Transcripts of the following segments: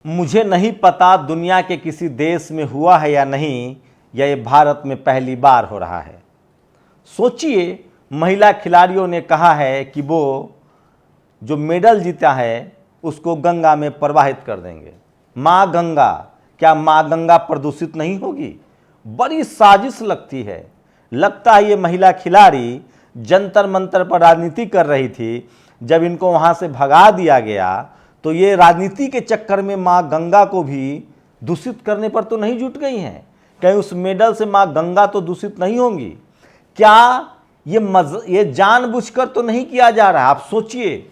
मुझे नहीं पता दुनिया के किसी देश में हुआ है या नहीं, या ये भारत में पहली बार हो रहा है। सोचिए, महिला खिलाड़ियों ने कहा है कि वो जो मेडल जीता है उसको गंगा में प्रवाहित कर देंगे। माँ गंगा, क्या माँ गंगा प्रदूषित नहीं होगी? बड़ी साजिश लगती है। लगता है ये महिला खिलाड़ी जंतर मंतर पर राजनीति कर रही थी। जब इनको वहाँ से भगा दिया गया तो ये राजनीति के चक्कर में माँ गंगा को भी दूषित करने पर तो नहीं जुट गई हैं? कहीं उस मेडल से माँ गंगा तो दूषित नहीं होंगी? क्या ये जानबूझकर तो नहीं किया जा रहा? आप सोचिए,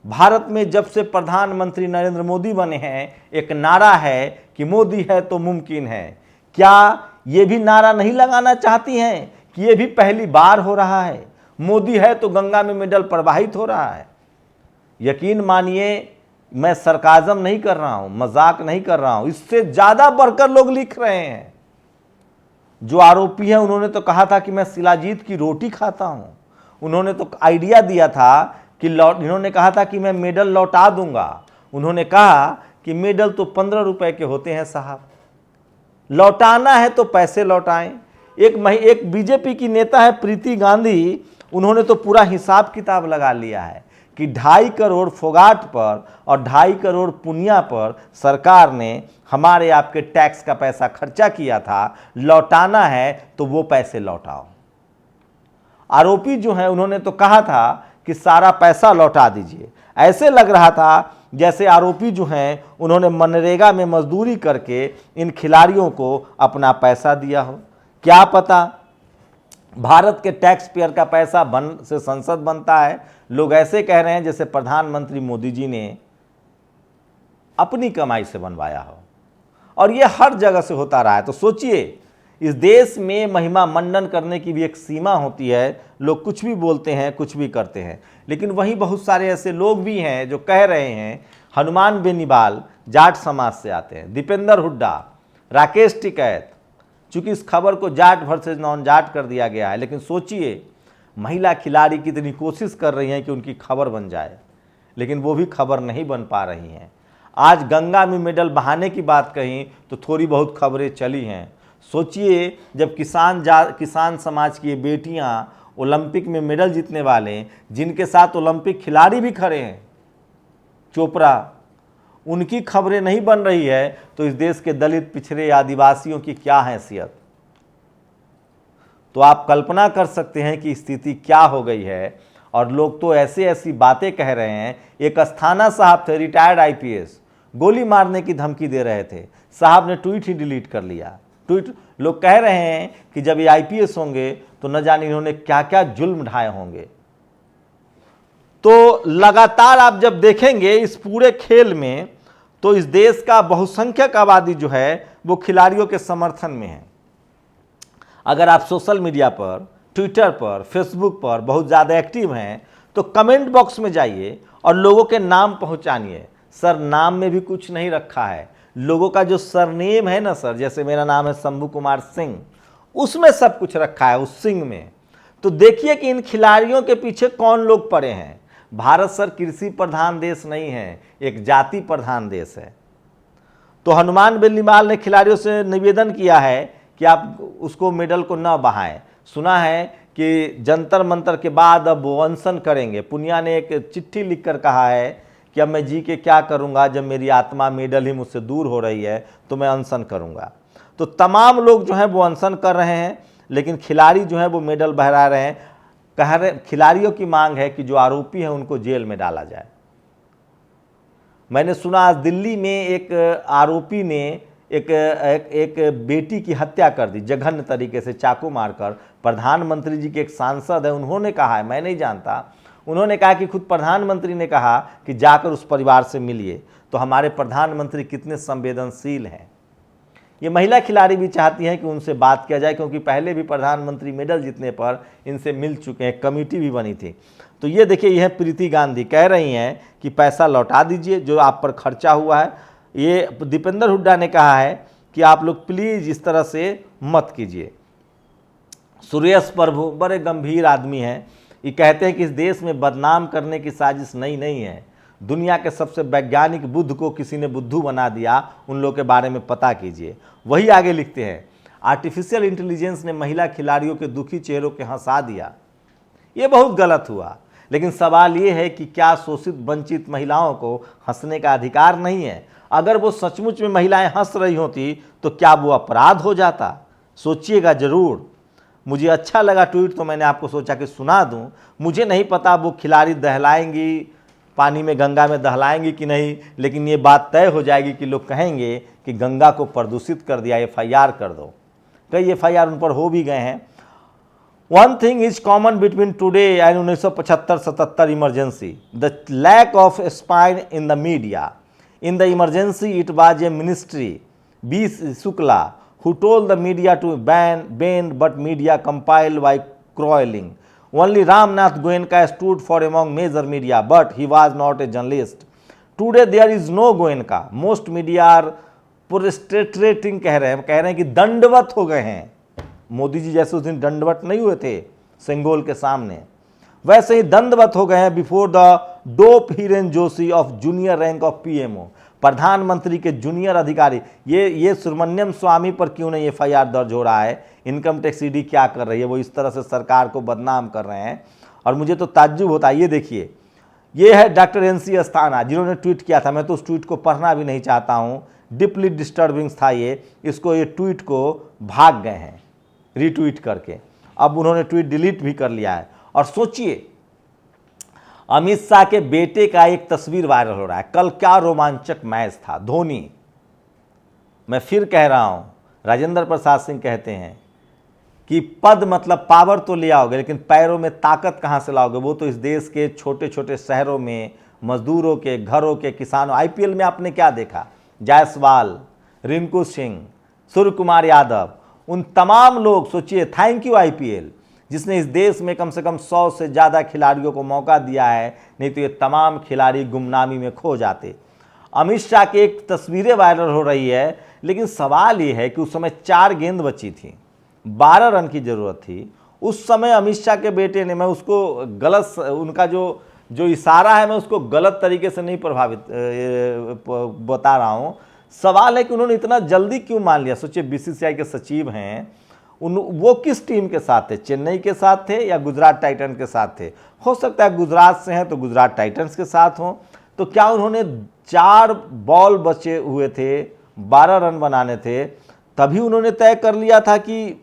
भारत में जब से प्रधानमंत्री नरेंद्र मोदी बने हैं, एक नारा है कि मोदी है तो मुमकिन है। क्या ये भी नारा नहीं लगाना चाहती हैं कि ये भी पहली बार हो रहा है? मोदी है तो गंगा में मेडल प्रवाहित हो रहा है। यकीन मानिए, मैं सरकाजम नहीं कर रहा हूं, मजाक नहीं कर रहा हूं। इससे ज्यादा बढ़कर लोग लिख रहे हैं। जो आरोपी हैं उन्होंने तो कहा था कि मैं शिलाजीत की रोटी खाता हूं। उन्होंने तो आइडिया दिया था कि इन्होंने कहा था कि मैं मेडल लौटा दूंगा। उन्होंने कहा कि मेडल तो 15 रुपए के होते हैं साहब, लौटाना है तो पैसे लौटाएं। एक बीजेपी की नेता है प्रीति गांधी, उन्होंने तो पूरा हिसाब किताब लगा लिया है कि 2.5 करोड़ फोगाट पर और 2.5 करोड़ पुनिया पर सरकार ने हमारे आपके टैक्स का पैसा खर्चा किया था, लौटाना है तो वो पैसे लौटाओ। आरोपी जो है उन्होंने तो कहा था कि सारा पैसा लौटा दीजिए। ऐसे लग रहा था जैसे आरोपी जो हैं उन्होंने मनरेगा में मजदूरी करके इन खिलाड़ियों को अपना पैसा दिया हो। क्या पता, भारत के टैक्स पेयर का पैसा से संसद बनता है। लोग ऐसे कह रहे हैं जैसे प्रधानमंत्री मोदी जी ने अपनी कमाई से बनवाया हो, और ये हर जगह से होता रहा है। तो सोचिए, इस देश में महिमा मंडन करने की भी एक सीमा होती है। लोग कुछ भी बोलते हैं, कुछ भी करते हैं, लेकिन वहीं बहुत सारे ऐसे लोग भी हैं जो कह रहे हैं। हनुमान बेनीवाल जाट समाज से आते हैं, दीपेंद्र हुड्डा, राकेश टिकैत। चूंकि इस खबर को जाट वर्सेस नॉन जाट कर दिया गया है, लेकिन सोचिए, महिला खिलाड़ी कितनी कोशिश कर रही हैं कि उनकी खबर बन जाए, लेकिन वो भी खबर नहीं बन पा रही हैं। आज गंगा में मेडल बहाने की बात कहीं तो थोड़ी बहुत खबरें चली हैं। सोचिए, जब किसान समाज की ये बेटियां ओलंपिक में मेडल जीतने वाले, जिनके साथ ओलंपिक खिलाड़ी भी खड़े हैं, चोपड़ा, उनकी खबरें नहीं बन रही है तो इस देश के दलित, पिछड़े, आदिवासियों की क्या हैसियत? तो आप कल्पना कर सकते हैं कि स्थिति क्या हो गई है। और लोग तो ऐसी बातें कह रहे हैं। एक अस्थाना साहब थे, रिटायर्ड आईपीएस, गोली मारने की धमकी दे रहे थे। साहब ने ट्वीट ही डिलीट कर लिया। लोग कह रहे हैं कि जब ये आईपीएस होंगे तो न जाने इन्होंने क्या क्या जुल्म ढाए होंगे। तो लगातार आप जब देखेंगे इस पूरे खेल में, तो इस देश का बहुसंख्यक आबादी जो है वो खिलाड़ियों के समर्थन में है। अगर आप सोशल मीडिया पर, ट्विटर पर, फेसबुक पर बहुत ज़्यादा एक्टिव हैं तो कमेंट बॉक्स में जाइए और लोगों के नाम पहुंचानिए। सर, नाम में भी कुछ नहीं रखा है। लोगों का जो सरनेम है ना सर, जैसे मेरा नाम है शंभू कुमार सिंह, उसमें सब कुछ रखा है, उस सिंह में। तो देखिए कि इन खिलाड़ियों के पीछे कौन लोग पड़े हैं। भारत सर कृषि प्रधान देश नहीं है, एक जाति प्रधान देश है। तो हनुमान बेनीवाल ने खिलाड़ियों से निवेदन किया है कि आप उसको मेडल को न बहाएं। सुना है कि जंतर मंतर के बाद अब वो अनशन करेंगे। पुनिया ने एक चिट्ठी लिखकर कहा है कि अब मैं जी के क्या करूंगा, जब मेरी आत्मा मेडल ही मुझसे दूर हो रही है तो मैं अनशन करूंगा। तो तमाम लोग जो हैं वो अनशन कर रहे हैं, लेकिन खिलाड़ी जो हैं वो मेडल बहरा रहे हैं। खिलाड़ियों की मांग है कि जो आरोपी हैं उनको जेल में डाला जाए। मैंने सुना आज दिल्ली में एक आरोपी ने एक बेटी की हत्या कर दी, जघन्य तरीके से चाकू मारकर। प्रधानमंत्री जी के एक सांसद है, उन्होंने कहा है, मैं नहीं जानता, उन्होंने कहा कि खुद प्रधानमंत्री ने कहा कि जाकर उस परिवार से मिलिए। तो हमारे प्रधानमंत्री कितने संवेदनशील हैं। ये महिला खिलाड़ी भी चाहती हैं कि उनसे बात किया जाए, क्योंकि पहले भी प्रधानमंत्री मेडल जीतने पर इनसे मिल चुके हैं, कमेटी भी बनी थी। तो ये देखिए, यह प्रीति गांधी कह रही हैं कि पैसा लौटा दीजिए जो आप पर खर्चा हुआ है। ये दीपेंद्र हुड्डा ने कहा है कि आप लोग प्लीज़ इस तरह से मत कीजिए। सुरेश प्रभु बड़े गंभीर आदमी हैं। ये कहते हैं कि इस देश में बदनाम करने की साजिश नई नहीं है। दुनिया के सबसे वैज्ञानिक बुद्ध को किसी ने बुद्धू बना दिया, उन लोगों के बारे में पता कीजिए। वही आगे लिखते हैं, आर्टिफिशियल इंटेलिजेंस ने महिला खिलाड़ियों के दुखी चेहरों के हंसा दिया। ये बहुत गलत हुआ, लेकिन सवाल ये है कि क्या शोषित वंचित महिलाओं को हंसने का अधिकार नहीं है? अगर वो सचमुच में महिलाएं हंस रही होती तो क्या वो अपराध हो जाता? सोचिएगा जरूर। मुझे अच्छा लगा ट्वीट, तो मैंने आपको सोचा कि सुना दूं। मुझे नहीं पता वो खिलाड़ी दहलाएंगी, पानी में गंगा में दहलाएंगी कि नहीं, लेकिन ये बात तय हो जाएगी कि लोग कहेंगे कि गंगा को प्रदूषित कर दिया, FIR कर दो। कई FIR उन पर हो भी गए हैं। One thing is common between today and 1975-77 emergency, the lack of spine in the media. In the emergency, it was a ministry, B. Shukla, who told the media to bend, but media compiled by crawling. Only Ramnath Goenka stood for among major media, but he was not a journalist. Today there is no Goenka. Most media are prostrating, कह रहे हैं कि दंडवत हो गए हैं। मोदी जी जैसे उस दिन दंडवत नहीं हुए थे सेंगोल के सामने, वैसे ही दंडवत हो गए हैं before the dope Hiren Joshi of junior rank of PMO, प्रधानमंत्री के जूनियर अधिकारी। ये सुब्रमण्यम स्वामी पर क्यों नहीं FIR दर्ज हो रहा है? इनकम टैक्स ED क्या कर रही है? वो इस तरह से सरकार को बदनाम कर रहे हैं और मुझे तो ताज्जुब होता है। ये देखिए, ये है डॉक्टर NC अस्थाना जिन्होंने ट्वीट किया था। मैं तो उस ट्वीट को पढ़ना भी नहीं चाहता हूँ, डीपली डिस्टर्बिंग था ये ट्वीट को भाग गए हैं रीट्वीट करके। अब उन्होंने ट्वीट डिलीट भी कर लिया है। और सोचिए, अमित शाह के बेटे का एक तस्वीर वायरल हो रहा है। कल क्या रोमांचक मैच था। धोनी, मैं फिर कह रहा हूं, राजेंद्र प्रसाद सिंह कहते हैं कि पद मतलब पावर तो ले आओगे, लेकिन पैरों में ताकत कहां से लाओगे? वो तो इस देश के छोटे छोटे शहरों में मजदूरों के घरों के किसानों। IPL में आपने क्या देखा? जायसवाल, रिंकू सिंह, सूर्य कुमार यादव, उन तमाम लोग। सोचिए, थैंक यू IPL जिसने इस देश में कम से कम 100 से ज़्यादा खिलाड़ियों को मौका दिया है, नहीं तो ये तमाम खिलाड़ी गुमनामी में खो जाते। अमित शाह की एक तस्वीरें वायरल हो रही है, लेकिन सवाल ये है कि उस समय 4 गेंद बची थी, 12 रन की ज़रूरत थी। उस समय अमित शाह के बेटे ने, मैं उसको गलत, उनका जो इशारा है मैं उसको गलत तरीके से नहीं बता रहा हूँ। सवाल है कि उन्होंने इतना जल्दी क्यों मान लिया? सोचिए, BCCI के सचिव हैं, वो किस टीम के साथ थे? चेन्नई के साथ थे या गुजरात टाइटन के साथ थे? हो सकता है गुजरात से हैं तो गुजरात टाइटन्स के साथ हों। तो क्या उन्होंने 4 बॉल बचे हुए थे, 12 रन बनाने थे, तभी उन्होंने तय कर लिया था कि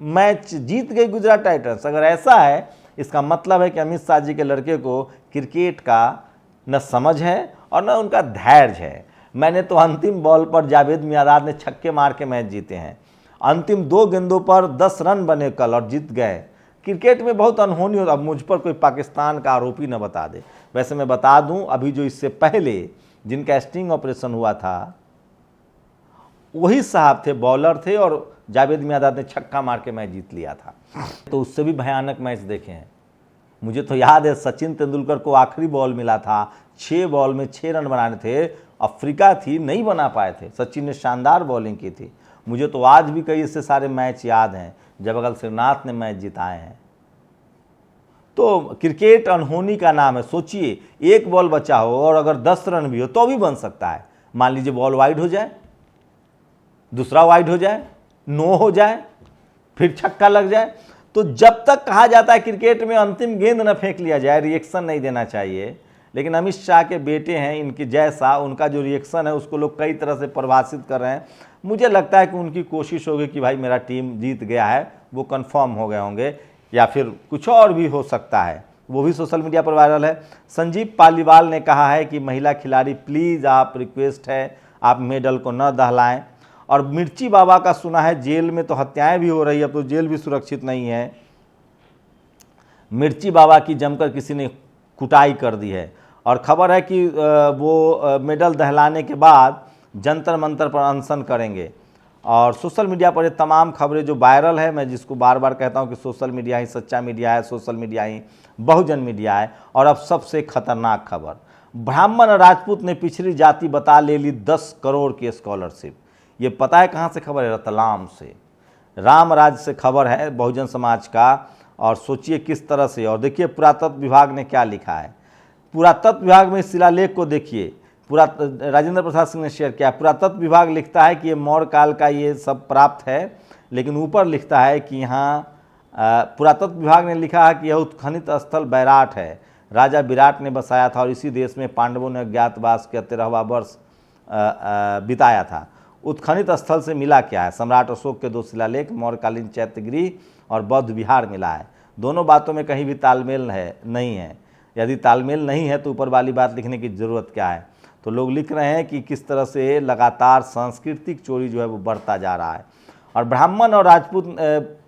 मैच जीत गई गुजरात टाइटन्स? अगर ऐसा है, इसका मतलब है कि अमित शाह जी के लड़के को क्रिकेट का न समझ है और न उनका धैर्य है। मैंने तो अंतिम बॉल पर जावेद मियांदाद ने छक्के मार के मैच जीते हैं। अंतिम 2 गेंदों पर 10 रन बने कल और जीत गए। क्रिकेट में बहुत अनहोनी हो। अब मुझ पर कोई पाकिस्तान का आरोपी न बता दे। वैसे मैं बता दूं, अभी जो इससे पहले जिनका स्टिंग ऑपरेशन हुआ था वही साहब थे, बॉलर थे, और जावेद मियांदाद ने छक्का मार के मैच जीत लिया था। तो उससे भी भयानक मैच देखे हैं। मुझे तो याद है सचिन तेंदुलकर को आखिरी बॉल मिला था, 6 बॉल में 6 रन बनाने थे। अफ्रीका थी, नहीं बना पाए थे। सचिन ने शानदार बॉलिंग की थी। मुझे तो आज भी कई इससे सारे मैच याद हैं जब अगल श्रीनाथ ने मैच जिताए हैं। तो क्रिकेट अनहोनी का नाम है। सोचिए, 1 बॉल बचा हो और अगर 10 रन भी हो तो भी बन सकता है। मान लीजिए बॉल वाइड हो जाए, दूसरा वाइड हो जाए, 9 हो जाए, फिर छक्का लग जाए। तो जब तक कहा जाता है क्रिकेट में अंतिम गेंद न फेंक लिया जाए, रिएक्शन नहीं देना चाहिए। लेकिन अमित शाह के बेटे हैं, इनके जैसा उनका जो रिएक्शन है उसको लोग कई तरह से परिभाषित कर रहे हैं। मुझे लगता है कि उनकी कोशिश होगी कि भाई मेरा टीम जीत गया है, वो कंफर्म हो गए होंगे, या फिर कुछ और भी हो सकता है। वो भी सोशल मीडिया पर वायरल है। संजीव पालीवाल ने कहा है कि महिला खिलाड़ी प्लीज़, आप रिक्वेस्ट है, आप मेडल को न दहलाएं। और मिर्ची बाबा का सुना है जेल में तो हत्याएं भी हो रही है, अब तो जेल भी सुरक्षित नहीं है। मिर्ची बाबा की जमकर किसी ने कुटाई कर दी है और खबर है कि वो मेडल दहलाने के बाद जंतर मंतर पर अनशन करेंगे। और सोशल मीडिया पर ये तमाम खबरें जो वायरल है, मैं जिसको बार बार कहता हूं कि सोशल मीडिया ही सच्चा मीडिया है, सोशल मीडिया ही बहुजन मीडिया है। और अब सबसे खतरनाक खबर, ब्राह्मण राजपूत ने पिछड़ी जाति बता ले ली 10 करोड़ की स्कॉलरशिप। ये पता है कहाँ से खबर है? रतलाम से, रामराज से खबर है, बहुजन समाज का। और सोचिए किस तरह से, और देखिए पुरातत्व विभाग ने क्या लिखा है। पुरातत्व विभाग में इस शिलालेख को देखिए, राजेंद्र प्रसाद सिंह ने शेयर किया। पुरातत्व विभाग लिखता है कि ये मौर्य काल का ये सब प्राप्त है, लेकिन ऊपर लिखता है कि यहाँ पुरातत्व विभाग ने लिखा है कि यह उत्खनित स्थल बैराट है, राजा विराट ने बसाया था और इसी देश में पांडवों ने अज्ञातवास के 13वां वर्ष बिताया था। उत्खनित स्थल से मिला क्या है? सम्राट अशोक के 2 शिलालेख, मौर्यकालीन चैत्यगृह और बौद्ध विहार मिला है। दोनों बातों में कहीं भी तालमेल नहीं है। यदि तालमेल नहीं है तो ऊपर वाली बात लिखने की ज़रूरत क्या है? तो लोग लिख रहे हैं कि किस तरह से लगातार सांस्कृतिक चोरी जो है वो बढ़ता जा रहा है। और ब्राह्मण और राजपूत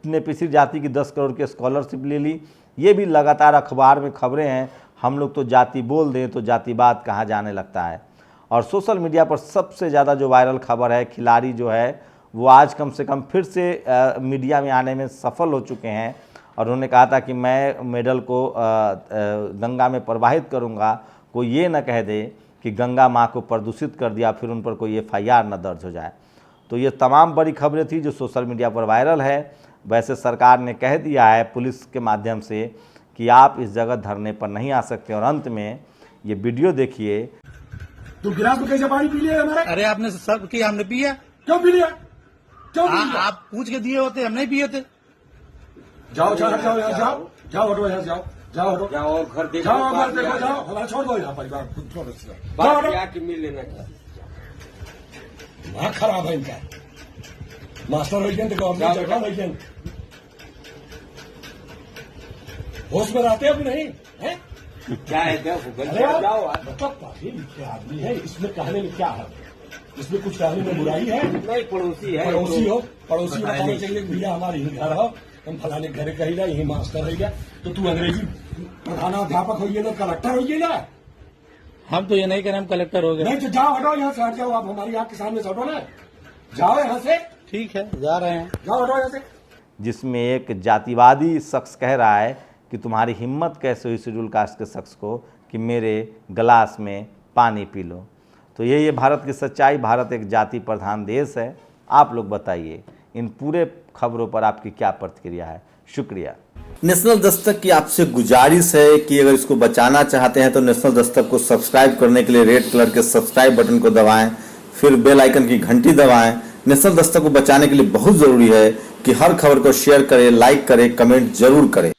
ने पिछड़ी जाति की 10 करोड़ की स्कॉलरशिप ले ली, ये भी लगातार अखबार में खबरें हैं। हम लोग तो जाति बोल दें तो जातिवाद कहाँ जाने लगता है। और सोशल मीडिया पर सबसे ज़्यादा जो वायरल खबर है, खिलाड़ी जो है वो आज कम से कम फिर से मीडिया में आने में सफल हो चुके हैं और उन्होंने कहा था कि मैं मेडल को गंगा में प्रवाहित करूंगा। कोई ये न कह दे कि गंगा माँ को प्रदूषित कर दिया, फिर उन पर कोई FIR न दर्ज हो जाए। तो ये तमाम बड़ी खबरें थी जो सोशल मीडिया पर वायरल है। वैसे सरकार ने कह दिया है पुलिस के माध्यम से कि आप इस जगह धरने पर नहीं आ सकते। और अंत में ये वीडियो देखिए। तू गिलास में कैसे पानी पी लिया हमारा? अरे आपने सब किया, हमने पिया। क्यों पी लिया? क्यों पी लिया? आप पूछ के दिए होते, हम नहीं पिए थे। जाओ जाओ जाओ यहाँ जाओ, जाओ हटो यहाँ जाओ, जाओ हटो, जाओ और घर देखो, जाओ घर देखो, जाओ हमारा छोड़ दो यहाँ परिवार, छोड़ दो, जाओ बात हटो। क्या कि मिल लेना क्या? दिमाग खराब है इनका। मास्टर हो गए गवर्नमेंट जगह हो गए, होश में रहते अभी नहीं है? क्या है? देखो अरे यार, जाओ मतलब पढ़े लिखे आदमी है, इसमें कहने में क्या है? इसमें कुछ कहने में बुराई है? नहीं, पड़ोसी है। पड़ोसी हो, पड़ोसी को बताना चाहिए कि भैया हमारे ही घर हो, हम फलाने घर कही रहा, यही मास्टर रह गया, तो तू अंग्रेजी प्रधानाध्यापक होइए ना, कलेक्टर होइए ना। हम तो ये नहीं करें, हम कलेक्टर हो गए। नहीं तो जाओ हटो यहाँ से, हट जाओ, आप हमारी आँख के सामने से हटो ना, जाओ यहाँ से, ठीक है, जा रहे हैं। जाओ हटो यहाँ से। जिसमें एक जातिवादी शख्स कह रहा है कि तुम्हारी हिम्मत कैसे हुई शेड्यूल कास्ट के शख्स को कि मेरे गिलास में पानी पी लो। तो ये भारत की सच्चाई। भारत एक जाति प्रधान देश है। आप लोग बताइए इन पूरे खबरों पर आपकी क्या प्रतिक्रिया है? शुक्रिया। नेशनल दस्तक की आपसे गुजारिश है कि अगर इसको बचाना चाहते हैं तो नेशनल दस्तक को सब्सक्राइब करने के लिए रेड कलर के सब्सक्राइब बटन को दबाएं, फिर बेल आइकन की घंटी दबाएं। नेशनल दस्तक को बचाने के लिए बहुत जरूरी है कि हर खबर को शेयर करें, लाइक करें, कमेंट जरूर करें।